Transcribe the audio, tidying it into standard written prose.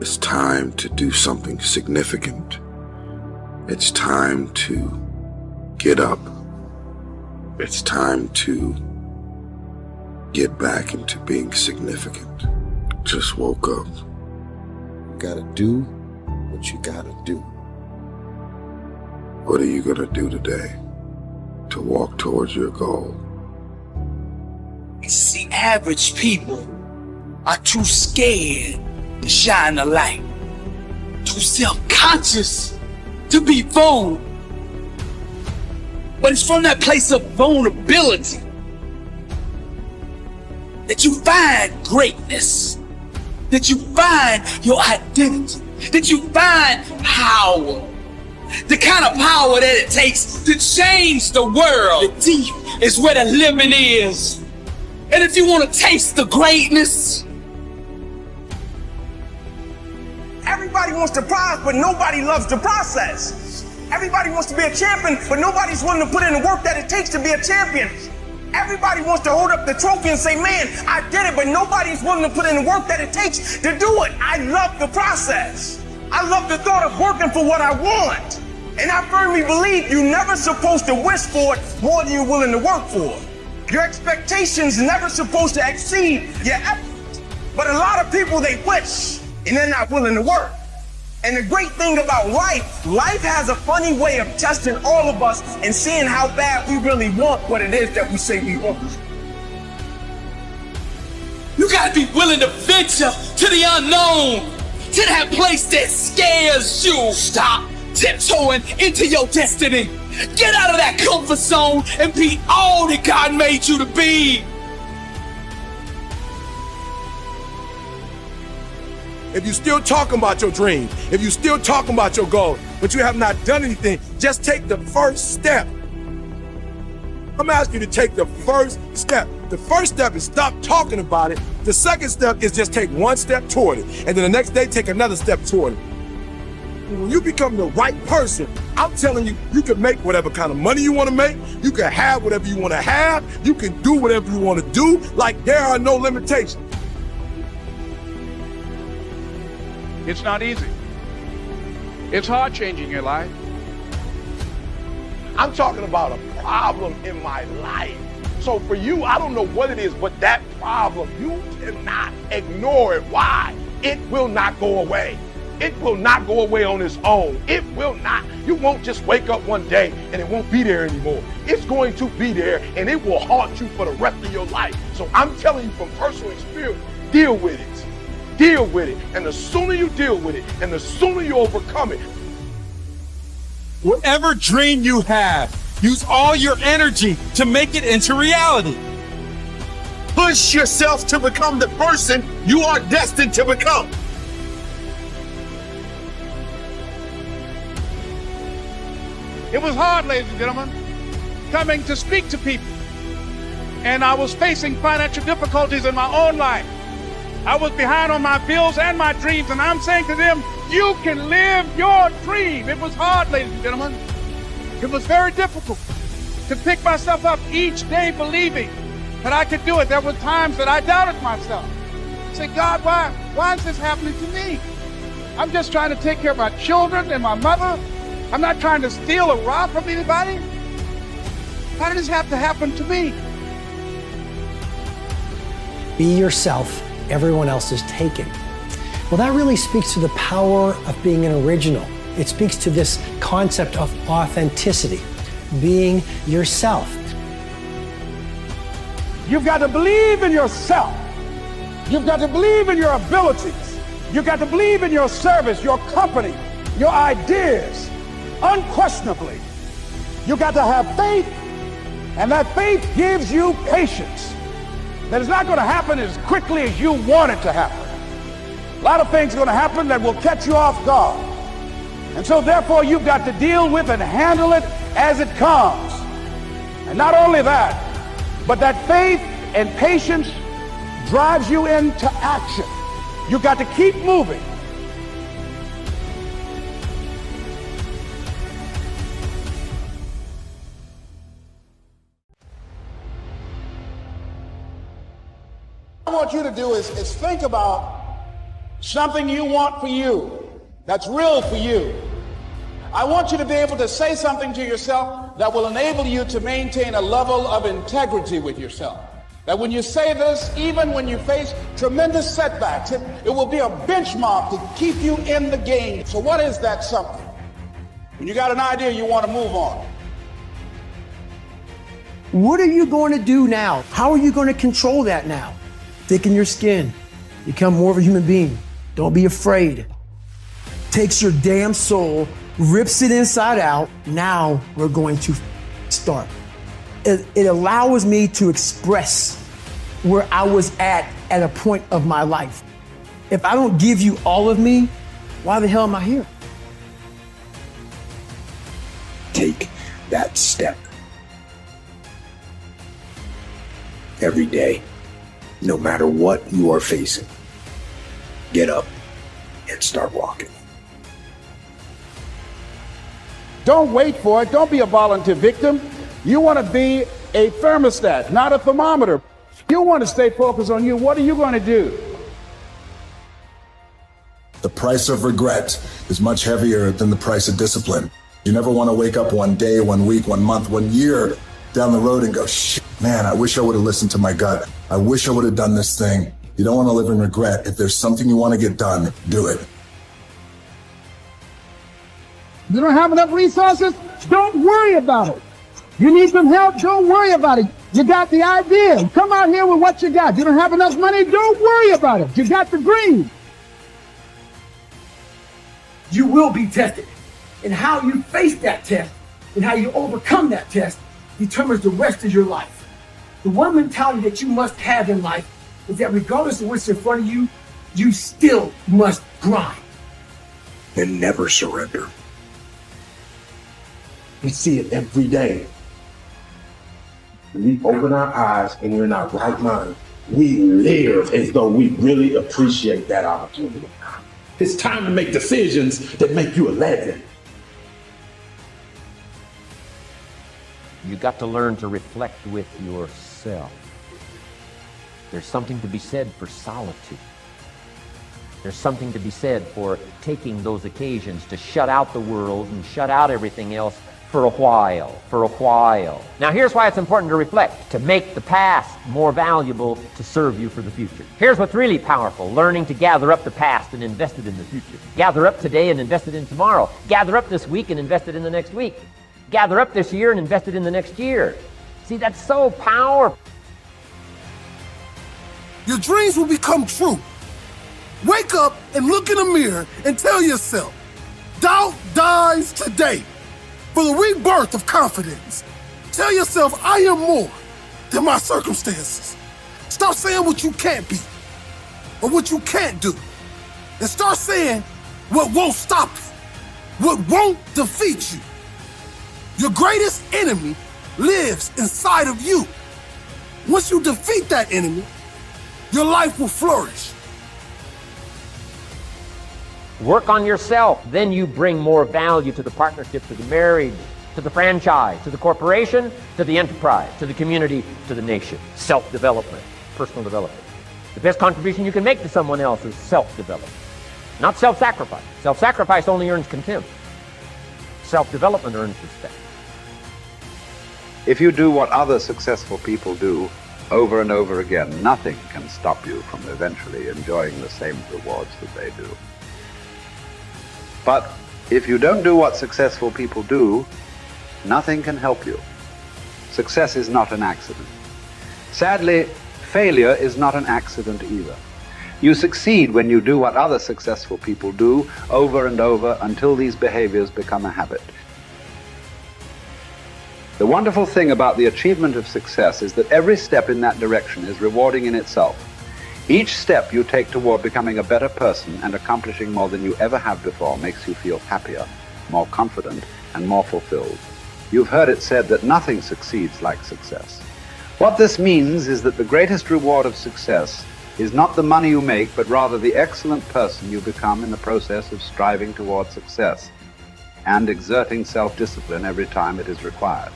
It's time to do something significant. It's time to get up. It's time to get back into being significant. Just woke up. You gotta do what you gotta do. What are you gonna do today to walk towards your goal? It's the average people are too scared to shine the light, too self-conscious to be vulnerable. But it's from that place of vulnerability that you find greatness, that you find your identity, that you find power. The kind of power that it takes to change the world. The deep is where the living is. And if you want to taste the greatness, everybody wants the prize, but nobody loves the process. Everybody wants to be a champion, but nobody's willing to put in the work that it takes to be a champion. Everybody wants to hold up the trophy and say, man, I did it, but nobody's willing to put in the work that it takes to do it. I love the process. I love the thought of working for what I want. And I firmly believe you're never supposed to wish for it more than you're willing to work for it. Your expectations never supposed to exceed your effort. But a lot of people, they wish, and they're not willing to work. And the great thing about life has a funny way of testing all of us and seeing how bad we really want what it is that we say we want. you gotta be willing to venture to the unknown, to that place that scares you. Stop tiptoeing into your destiny. Get out of that comfort zone and be all that God made you to be. If you're still talking about your dream, if you're still talking about your goal, but you have not done anything, just take the first step. I'm asking you to take the first step. The first step is stop talking about it. The second step is just take one step toward it. And then the next day, take another step toward it. When you become the right person, I'm telling you, you can make whatever kind of money you want to make. You can have whatever you want to have. You can do whatever you want to do. Like, there are no limitations. It's not easy. It's hard changing your life. I'm talking about a problem in my life. So for you, I don't know what it is, but that problem, you cannot ignore it. Why? It will not go away. It will not go away on its own. It will not. You won't just wake up one day and it won't be there anymore. It's going to be there and it will haunt you for the rest of your life. So I'm telling you from personal experience, deal with it. Deal with it. And the sooner you deal with it and the sooner you overcome it. Whatever dream you have, use all your energy to make it into reality. Push yourself to become the person you are destined to become. It was hard, ladies and gentlemen, coming to speak to people. And I was facing financial difficulties in my own life. I was behind on my bills and my dreams, and I'm saying to them, you can live your dream. It was hard, ladies and gentlemen. It was very difficult to pick myself up each day believing that I could do it. There were times that I doubted myself. I said, God, why is this happening to me? I'm just trying to take care of my children and my mother. I'm not trying to steal or rob from anybody. How did this have to happen to me? Be yourself. Everyone else is taken. Well, that really speaks to the power of being an original. It speaks to this concept of authenticity, being yourself. You've got to believe in yourself. You've got to believe in your abilities. You've got to believe in your service, your company, your ideas. Unquestionably, you've got to have faith, and that faith gives you patience. That it's not going to happen as quickly as you want it to happen. A lot of things are going to happen that will catch you off guard. And so therefore you've got to deal with and handle it as it comes. And not only that, but that faith and patience drives you into action. You've got to keep moving. What I want you to do is think about something you want for you, that's real for you. I want you to be able to say something to yourself that will enable you to maintain a level of integrity with yourself. That when you say this, even when you face tremendous setbacks, it will be a benchmark to keep you in the game. So what is that something? When you got an idea, you want to move on. What are you going to do now? How are you going to control that now? Thicken your skin. Become more of a human being. Don't be afraid. Takes your damn soul, rips it inside out. Now we're going to start. It allows me to express where I was at a point of my life. If I don't give you all of me, why the hell am I here? Take that step. Every day, no matter what you are facing, get up and start walking. Don't wait for it. Don't be a volunteer victim. You want to be a thermostat, not a thermometer. You want to stay focused on you. What are you going to do? The price of regret is much heavier than the price of discipline. You never want to wake up one day, 1 week, 1 month, 1 year down the road and go, shit, man, I wish I would have listened to my gut. I wish I would have done this thing. You don't want to live in regret. If there's something you want to get done, do it. You don't have enough resources? Don't worry about it. You need some help? Don't worry about it. You got the idea. Come out here with what you got. You don't have enough money? Don't worry about it. You got the dream. You will be tested. And how you face that test and how you overcome that test determines the rest of your life. The one mentality that you must have in life is that regardless of what's in front of you, you still must grind. And never surrender. We see it every day. When we open our eyes and we're in our right mind, we live as though we really appreciate that opportunity. It's time to make decisions that make you a legend. You got to learn to reflect with yourself. There's something to be said for solitude. There's something to be said for taking those occasions to shut out the world and shut out everything else for a while. Now here's why it's important to reflect, to make the past more valuable to serve you for the future. Here's what's really powerful, learning to gather up the past and invest it in the future. Gather up today and invest it in tomorrow. Gather up this week and invest it in the next week. Gather up this year and invest it in the next year. See, that's so powerful. Your dreams will become true. Wake up and look in the mirror and tell yourself, doubt dies today. For the rebirth of confidence, tell yourself, I am more than my circumstances. Stop saying what you can't be or what you can't do. And start saying what won't stop you, what won't defeat you. Your greatest enemy lives inside of you. Once you defeat that enemy, your life will flourish. Work on yourself, then you bring more value to the partnership, to the marriage, to the franchise, to the corporation, to the enterprise, to the community, to the nation. Self-development, personal development. The best contribution you can make to someone else is self-development, not self-sacrifice. Self-sacrifice only earns contempt. Self-development earns respect. If you do what other successful people do over and over again, nothing can stop you from eventually enjoying the same rewards that they do. But if you don't do what successful people do, nothing can help you. Success is not an accident. Sadly, failure is not an accident either. You succeed when you do what other successful people do over and over until these behaviors become a habit. The wonderful thing about the achievement of success is that every step in that direction is rewarding in itself. Each step you take toward becoming a better person and accomplishing more than you ever have before makes you feel happier, more confident, and more fulfilled. You've heard it said that nothing succeeds like success. What this means is that the greatest reward of success is not the money you make, but rather the excellent person you become in the process of striving toward success and exerting self-discipline every time it is required.